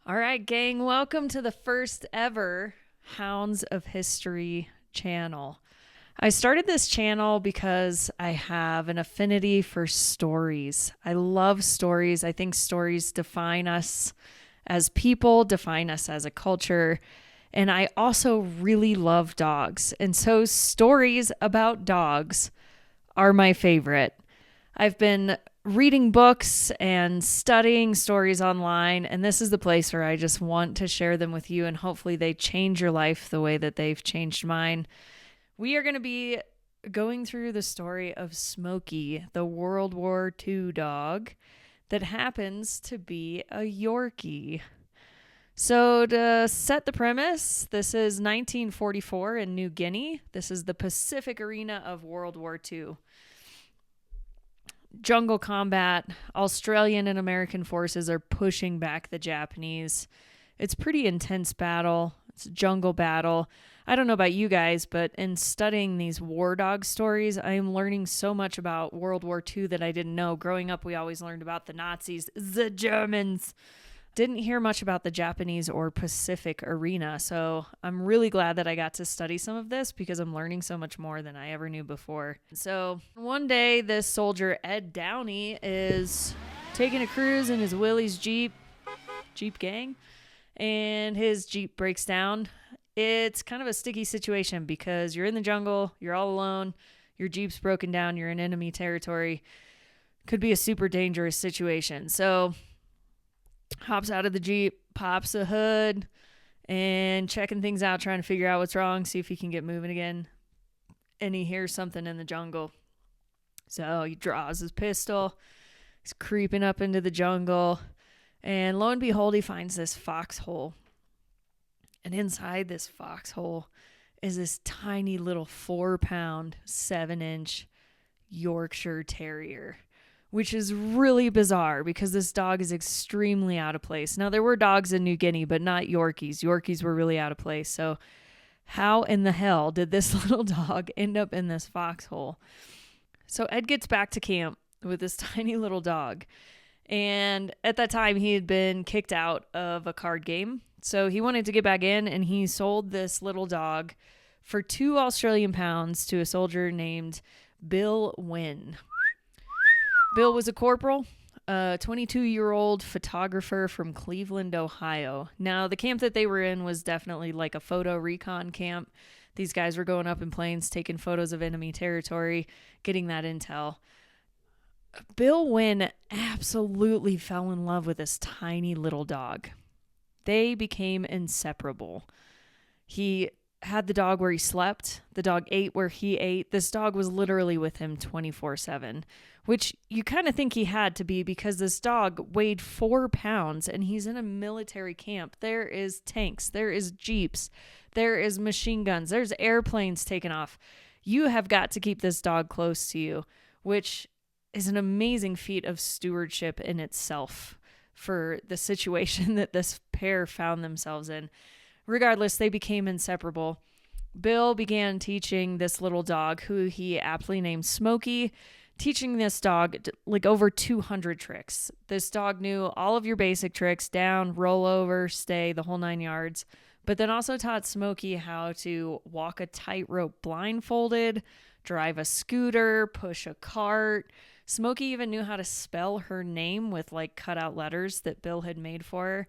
All right, gang, welcome to the first ever Hounds of History channel. I started this channel because I have an affinity for stories. I love stories. I think stories define us as people, define us as a culture. And I also really love dogs. And so stories about dogs are my favorite. I've been reading books and studying stories online, and this is the place where I just want to share them with you, and hopefully they change your life the way that they've changed mine. We are going to be going through the story of Smoky, the World War II dog that happens to be a Yorkie. So to set the premise, this is 1944 in New Guinea. This is the Pacific arena of World War II. Jungle combat, Australian and American forces are pushing back the Japanese. It's pretty intense battle. It's a jungle battle. I don't know about you guys, but in studying these war dog stories, I am learning so much about World War II that I didn't know. Growing up, we always learned about the Nazis, the Germans. Didn't hear much about the Japanese or Pacific arena, so I'm really glad that I got to study some of this because I'm learning so much more than I ever knew before. So one day, this soldier, Ed Downey, is taking a cruise in his Willie's Jeep gang, and his Jeep breaks down. It's kind of a sticky situation because you're in the jungle, you're all alone, your Jeep's broken down, you're in enemy territory. Could be a super dangerous situation. So hops out of the Jeep, pops the hood, and checking things out, trying to figure out what's wrong, see if he can get moving again. And he hears something in the jungle. So he draws his pistol. He's creeping up into the jungle. And lo and behold, he finds this foxhole. And inside this foxhole is this tiny little 4-pound, 7-inch Yorkshire Terrier, which is really bizarre because this dog is extremely out of place. Now, there were dogs in New Guinea, but not Yorkies. Yorkies were really out of place. So how in the hell did this little dog end up in this foxhole? So Ed gets back to camp with this tiny little dog. And at that time, he had been kicked out of a card game. So he wanted to get back in, and he sold this little dog for 2 Australian pounds to a soldier named Bill Wynn. Bill was a corporal, a 22-year-old photographer from Cleveland, Ohio. Now, the camp that they were in was definitely like a photo recon camp. These guys were going up in planes, taking photos of enemy territory, getting that intel. Bill Wynn absolutely fell in love with this tiny little dog. They became inseparable. He had the dog where he slept. The dog ate where he ate. This dog was literally with him 24/7, which you kind of think he had to be because this dog weighed 4 pounds and he's in a military camp. There is tanks. There is jeeps. There is machine guns. There's airplanes taking off. You have got to keep this dog close to you, which is an amazing feat of stewardship in itself for the situation that this pair found themselves in. Regardless, they became inseparable. Bill began teaching this little dog, who he aptly named Smoky, teaching this dog like over 200 tricks. This dog knew all of your basic tricks, down, roll over, stay, the whole 9 yards, but then also taught Smoky how to walk a tightrope blindfolded, drive a scooter, push a cart. Smoky even knew how to spell her name with like cutout letters that Bill had made for her.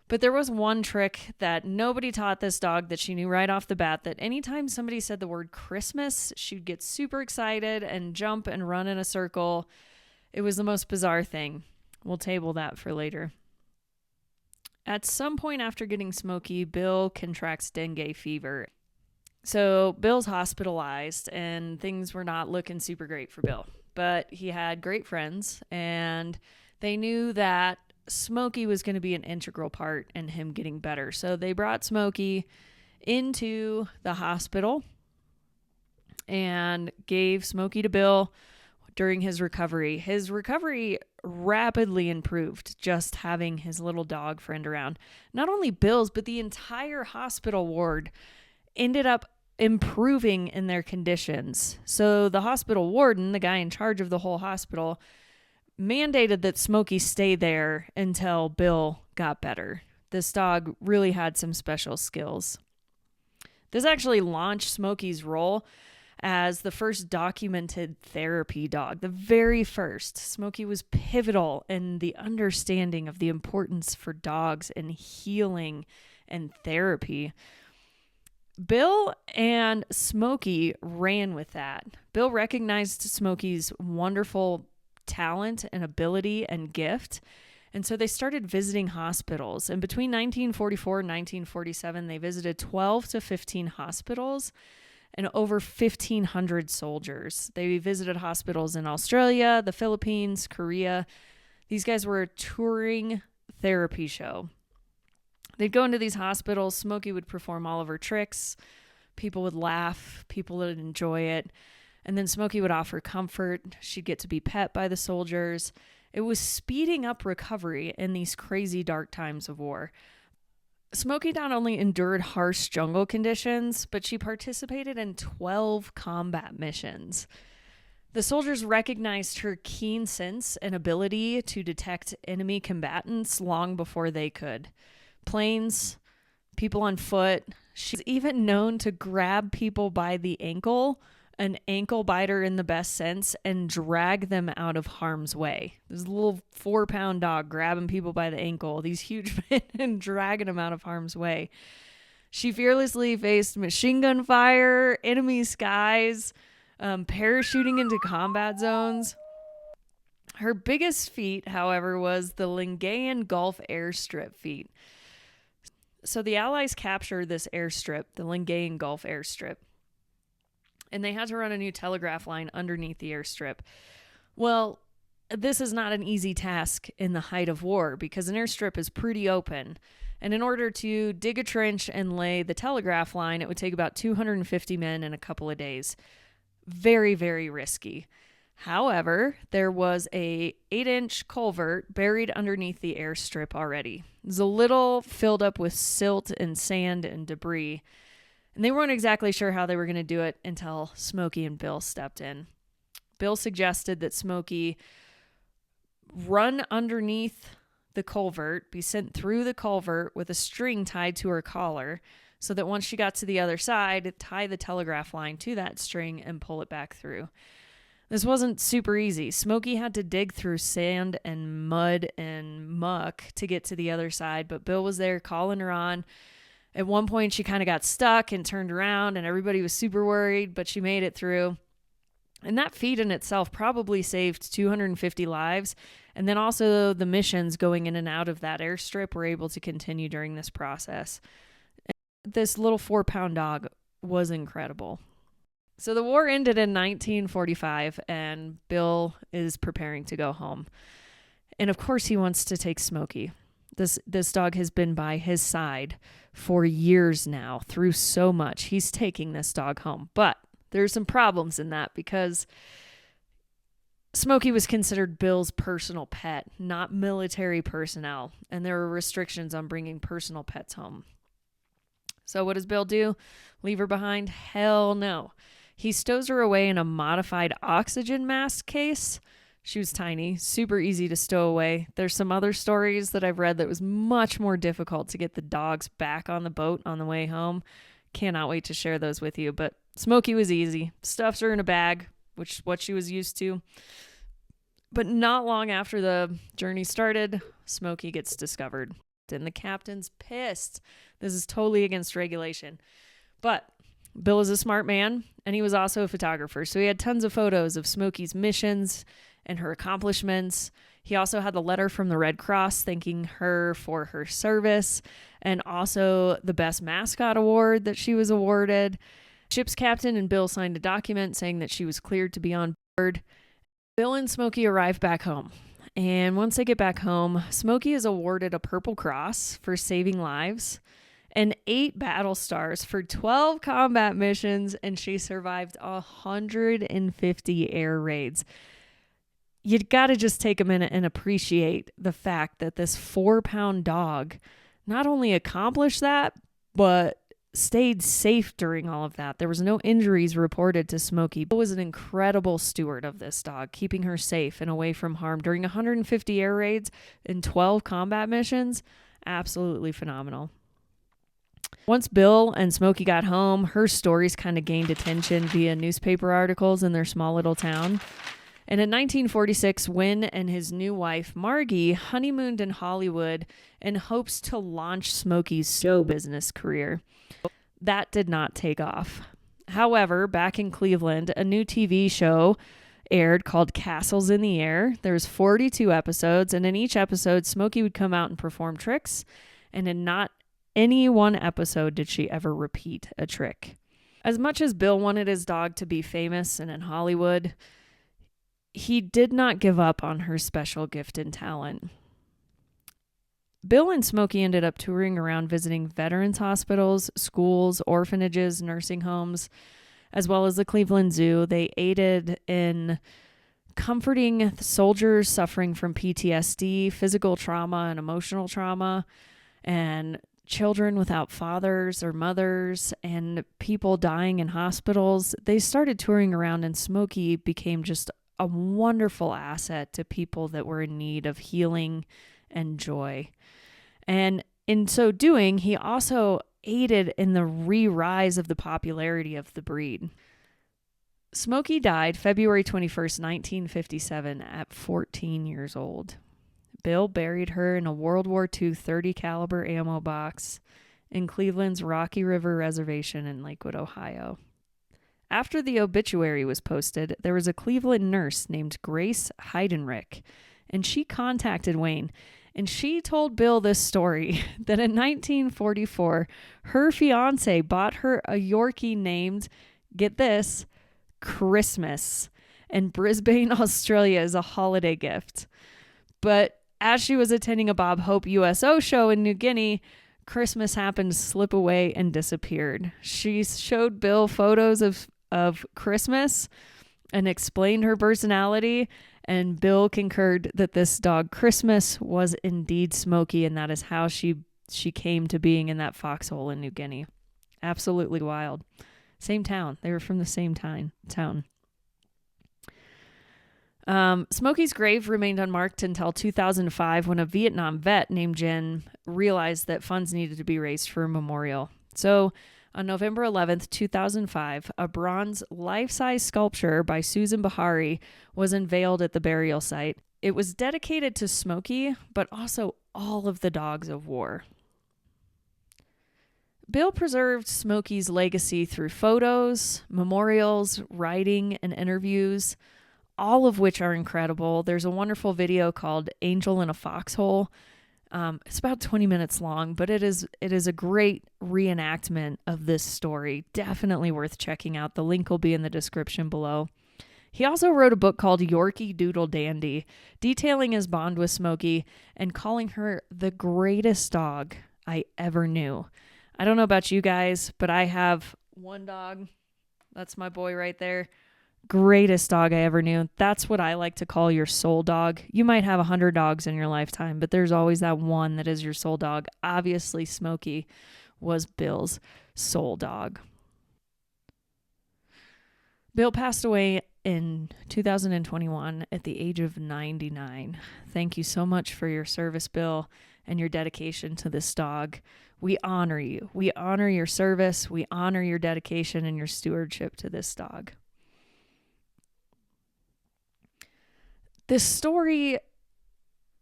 But there was one trick that nobody taught this dog that she knew right off the bat, that anytime somebody said the word Christmas, she'd get super excited and jump and run in a circle. It was the most bizarre thing. We'll table that for later. At some point after getting Smoky, Bill contracts dengue fever. So Bill's hospitalized and things were not looking super great for Bill. But he had great friends and they knew that Smoky was going to be an integral part in him getting better. So they brought Smoky into the hospital and gave Smoky to Bill during his recovery. His recovery rapidly improved just having his little dog friend around. Not only Bill's, but the entire hospital ward ended up improving in their conditions. So the hospital warden, the guy in charge of the whole hospital, mandated that Smoky stay there until Bill got better. This dog really had some special skills. This actually launched Smoky's role as the first documented therapy dog. The very first. Smoky was pivotal in the understanding of the importance for dogs in healing and therapy. Bill and Smoky ran with that. Bill recognized Smoky's wonderful talent and ability and gift, and so they started visiting hospitals. And between 1944 and 1947, they visited 12 to 15 hospitals and over 1,500 soldiers. They visited hospitals in Australia, the Philippines, Korea. These guys were a touring therapy show. They'd go into these hospitals. Smoky would perform all of her tricks. People would laugh. People would enjoy it. And then Smoky would offer comfort. She'd get to be pet by the soldiers. It was speeding up recovery in these crazy dark times of war. Smoky not only endured harsh jungle conditions, but she participated in 12 combat missions. The soldiers recognized her keen sense and ability to detect enemy combatants long before they could. Planes, people on foot. She's even known to grab people by the ankle, an ankle biter in the best sense, and drag them out of harm's way. This little 4-pound dog grabbing people by the ankle, these huge men, and dragging them out of harm's way. She fearlessly faced machine gun fire, enemy skies, parachuting into combat zones. Her biggest feat, however, was the Lingayen Gulf airstrip feat. So the Allies captured this airstrip, the Lingayen Gulf airstrip, and they had to run a new telegraph line underneath the airstrip. Well, this is not an easy task in the height of war because an airstrip is pretty open. And in order to dig a trench and lay the telegraph line, it would take about 250 men in a couple of days. Very, very risky. However, there was a 8-inch culvert buried underneath the airstrip already. It was a little filled up with silt and sand and debris. And they weren't exactly sure how they were going to do it until Smoky and Bill stepped in. Bill suggested that Smoky run underneath the culvert, be sent through the culvert with a string tied to her collar, so that once she got to the other side, tie the telegraph line to that string and pull it back through. This wasn't super easy. Smoky had to dig through sand and mud and muck to get to the other side, but Bill was there calling her on. At one point, she kind of got stuck and turned around, and everybody was super worried, but she made it through. And that feat in itself probably saved 250 lives. And then also the missions going in and out of that airstrip were able to continue during this process. And this little 4-pound dog was incredible. So the war ended in 1945, and Bill is preparing to go home. And of course he wants to take Smoky. This dog has been by his side for years now, through so much. He's taking this dog home. But there's some problems in that because Smoky was considered Bill's personal pet, not military personnel. And there were restrictions on bringing personal pets home. So what does Bill do? Leave her behind? Hell no. He stows her away in a modified oxygen mask case. She was tiny, super easy to stow away. There's some other stories that I've read that was much more difficult to get the dogs back on the boat on the way home. Cannot wait to share those with you. But Smoky was easy. Stuffs her in a bag, which is what she was used to. But not long after the journey started, Smoky gets discovered. And the captain's pissed. This is totally against regulation. But Bill is a smart man, and he was also a photographer. So he had tons of photos of Smoky's missions and her accomplishments. He also had the letter from the Red Cross thanking her for her service, and also the Best Mascot Award that she was awarded. Ship's captain and Bill signed a document saying that she was cleared to be on board. Bill and Smoky arrive back home. And once they get back home, Smoky is awarded a Purple Cross for saving lives and 8 battle stars for 12 combat missions, and she survived 150 air raids. You gotta just take a minute and appreciate the fact that this 4-pound dog not only accomplished that, but stayed safe during all of that. There was no injuries reported to Smoky. Bill was an incredible steward of this dog, keeping her safe and away from harm during 150 air raids and 12 combat missions. Absolutely phenomenal. Once Bill and Smoky got home, her stories kind of gained attention via newspaper articles in their small little town. And in 1946, Wynn and his new wife, Margie, honeymooned in Hollywood in hopes to launch Smoky's show business career. That did not take off. However, back in Cleveland, a new TV show aired called Castles in the Air. There was 42 episodes, and in each episode, Smoky would come out and perform tricks, and in not any one episode did she ever repeat a trick. As much as Bill wanted his dog to be famous and in Hollywood, he did not give up on her special gift and talent. Bill and Smoky ended up touring around visiting veterans hospitals, schools, orphanages, nursing homes, as well as the Cleveland Zoo. They aided in comforting soldiers suffering from PTSD, physical trauma, and emotional trauma, and children without fathers or mothers, and people dying in hospitals. They started touring around, and Smoky became just a wonderful asset to people that were in need of healing and joy. And in so doing, he also aided in the re-rise of the popularity of the breed. Smoky died February 21st, 1957 at 14 years old. Bill buried her in a World War II .30 caliber ammo box in Cleveland's Rocky River Reservation in Lakewood, Ohio. After the obituary was posted, there was a Cleveland nurse named Grace Heidenreich, and she contacted Wayne, and she told Bill this story, that in 1944, her fiance bought her a Yorkie named, get this, Christmas, in Brisbane, Australia as a holiday gift. But as she was attending a Bob Hope USO show in New Guinea, Christmas happened to slip away and disappeared. She showed Bill photos of Christmas and explained her personality, and Bill concurred that this dog Christmas was indeed Smoky, and that is how she came to being in that foxhole in New Guinea. Absolutely wild. Same town. They were from the same town. Smoky's grave remained unmarked until 2005 when a Vietnam vet named Jen realized that funds needed to be raised for a memorial. So on November 11th, 2005, a bronze life-size sculpture by Susan Bahari was unveiled at the burial site. It was dedicated to Smoky, but also all of the dogs of war. Bill preserved Smoky's legacy through photos, memorials, writing, and interviews, all of which are incredible. There's a wonderful video called Angel in a Foxhole. It's about 20 minutes long, but it is a great reenactment of this story. Definitely worth checking out. The link will be in the description below. He also wrote a book called Yorkie, Doodle, Dandy, detailing his bond with Smoky and calling her the greatest dog I ever knew. I don't know about you guys, but I have one dog. That's my boy right there. Greatest dog I ever knew. That's what I like to call your soul dog. You might have 100 dogs in your lifetime, but there's always that one that is your soul dog. Obviously, Smoky was Bill's soul dog. Bill passed away in 2021 at the age of 99. Thank you so much for your service, Bill, and your dedication to this dog. We honor you. We honor your service. We honor your dedication and your stewardship to this dog. This story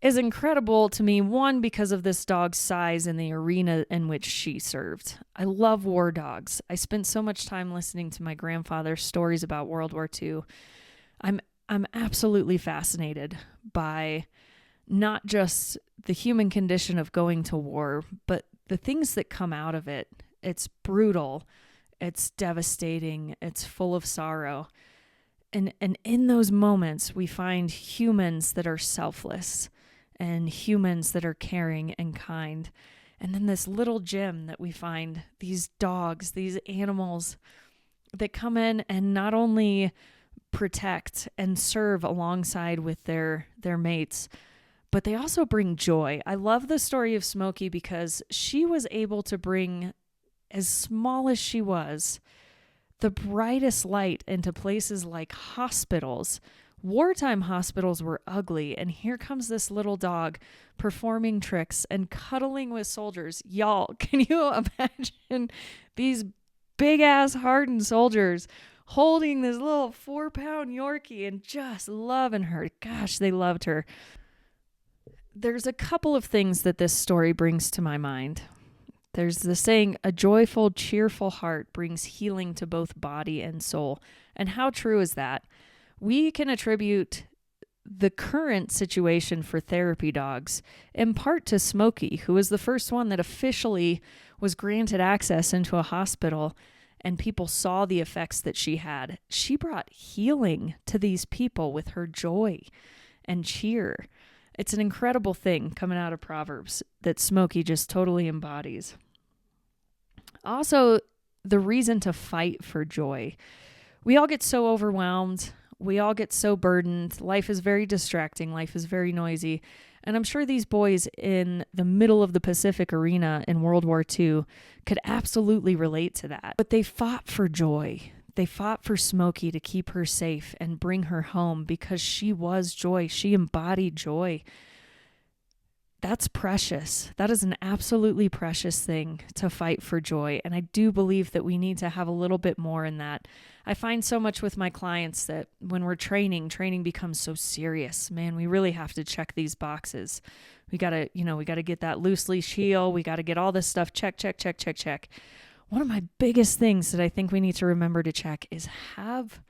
is incredible to me, one, because of this dog's size and the arena in which she served. I love war dogs. I spent so much time listening to my grandfather's stories about World War II. I'm absolutely fascinated by not just the human condition of going to war, but the things that come out of it. It's brutal. It's devastating. It's full of sorrow. And in those moments, we find humans that are selfless and humans that are caring and kind. And then this little gem that we find, these dogs, these animals that come in and not only protect and serve alongside with their mates, but they also bring joy. I love the story of Smoky because she was able to bring, as small as she was, the brightest light into places like hospitals Wartime hospitals were ugly, and here comes this little dog performing tricks and cuddling with soldiers. Y'all, can you imagine these big-ass hardened soldiers holding this little 4-pound Yorkie and just loving her? Gosh, they loved her. There's a couple of things that this story brings to my mind. There's the saying, a joyful, cheerful heart brings healing to both body and soul. And how true is that? We can attribute the current situation for therapy dogs in part to Smoky, who was the first one that officially was granted access into a hospital, and people saw the effects that she had. She brought healing to these people with her joy and cheer. It's an incredible thing coming out of Proverbs that Smoky just totally embodies. Also, the reason to fight for joy. We all get so overwhelmed. We all get so burdened. Life is very distracting. Life is very noisy. And I'm sure these boys in the middle of the Pacific arena in World War II could absolutely relate to that. But they fought for joy. They fought for Smoky to keep her safe and bring her home because she was joy. She embodied joy. That's precious. That is an absolutely precious thing to fight for joy. And I do believe that we need to have a little bit more in that. I find so much with my clients that when we're training becomes so serious. Man, we really have to check these boxes. We got to get that loose leash heel. We got to get all this stuff check. One of my biggest things that I think we need to remember to check is have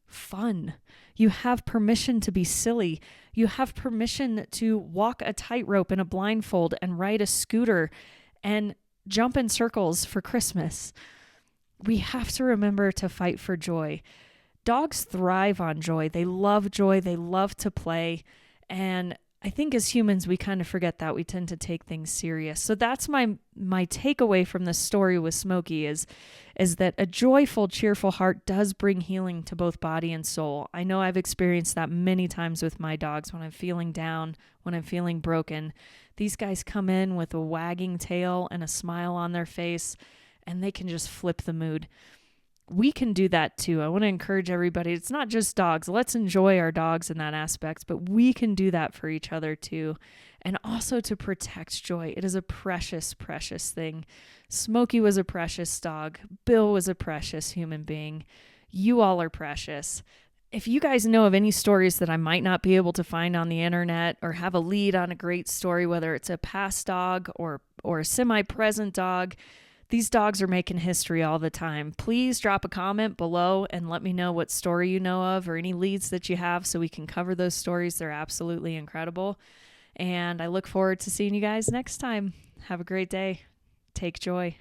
fun. You have permission to be silly. You have permission to walk a tightrope in a blindfold and ride a scooter and jump in circles for Christmas. We have to remember to fight for joy. Dogs thrive on joy. They love joy. They love to play. And I think as humans, we kind of forget that. We tend to take things serious. So that's my takeaway from this story with Smoky is that a joyful, cheerful heart does bring healing to both body and soul. I know I've experienced that many times with my dogs when I'm feeling down, when I'm feeling broken. These guys come in with a wagging tail and a smile on their face, and they can just flip the mood. We can do that too. I want to encourage everybody. It's not just dogs. Let's enjoy our dogs in that aspect, but we can do that for each other too. And also to protect joy. It is a precious, precious thing. Smoky was a precious dog. Bill was a precious human being. You all are precious. If you guys know of any stories that I might not be able to find on the internet or have a lead on a great story, whether it's a past dog or a semi-present dog, these dogs are making history all the time. Please drop a comment below and let me know what story you know of or any leads that you have so we can cover those stories. They're absolutely incredible. And I look forward to seeing you guys next time. Have a great day. Take joy.